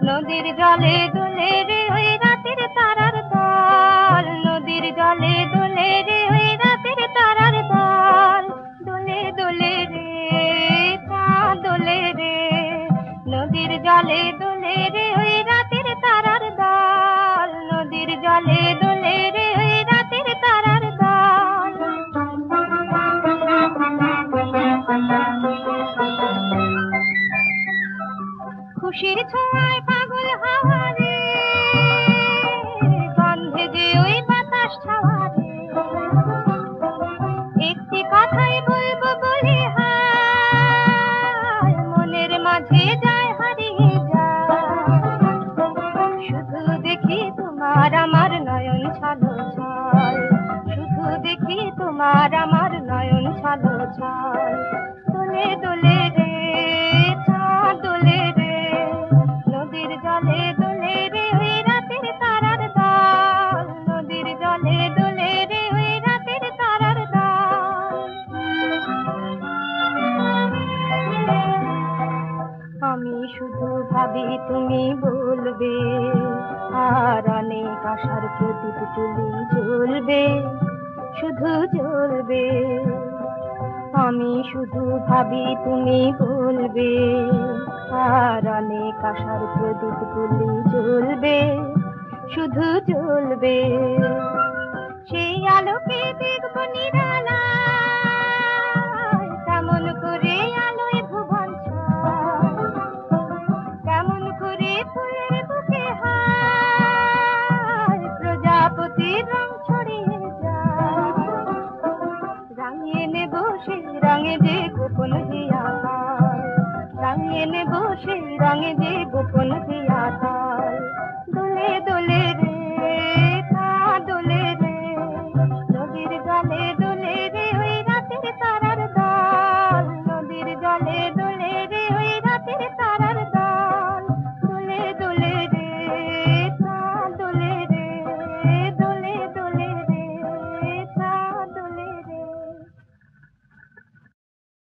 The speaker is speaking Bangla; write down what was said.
নদীর জলে দোলে রে ওই রাতের তারার দল, নদীর জলে দোলে রে ওই রাতের তারার দল, দোলে দোলে রে চাঁদ দোলে রে, নদীর জলে দোলে রে ওই রাতের তারার দল, নদীর জলে দোলে রে ওই রাতের তারার দল। খুশির ছোঁয়ায় পাগল হাওয়া রে, গন্ধে যে ওই বাতাস ছাওয়া রে, একটি কথাই বলবো বলে হায় মনের মাঝে যায় হারিয়ে যায়, শুধু দেখি তোমার আমার নয়ন ছলো ছল, শুধু দেখি তোমার আমার নয়ন ছলো ছল, দোলে দোলে রে চাঁদ দোলে রে, নদীর জলে দোলে রে ওই রাতের তারার দল, নদীর জলে দোলে রে ওই রাতের তারার দল। আমি শুধু ভাবি তুমি বলবে, আর অনেক আশার প্রদীপ তুলি জ্বলবে, শুধু জ্বলবে। আমি শুধু ভাবি তুমি বলবে, আর অনেক আশার প্রদীপ তুলি জ্বলবে, শুধু জ্বলবে। সেই আলোকে দেখব নিরালায়, কেমন করে আলোয় ভুবন ছয়, কেমন করে ফুলের বুকে হায় প্রজাপতির রং ছড়িয়ে যায়, রাঙিয়ে নেব সেই রঙে যে গোপন হিয়া, রাঙিয়ে নেব সেই রঙে যে গোপন হিয়া।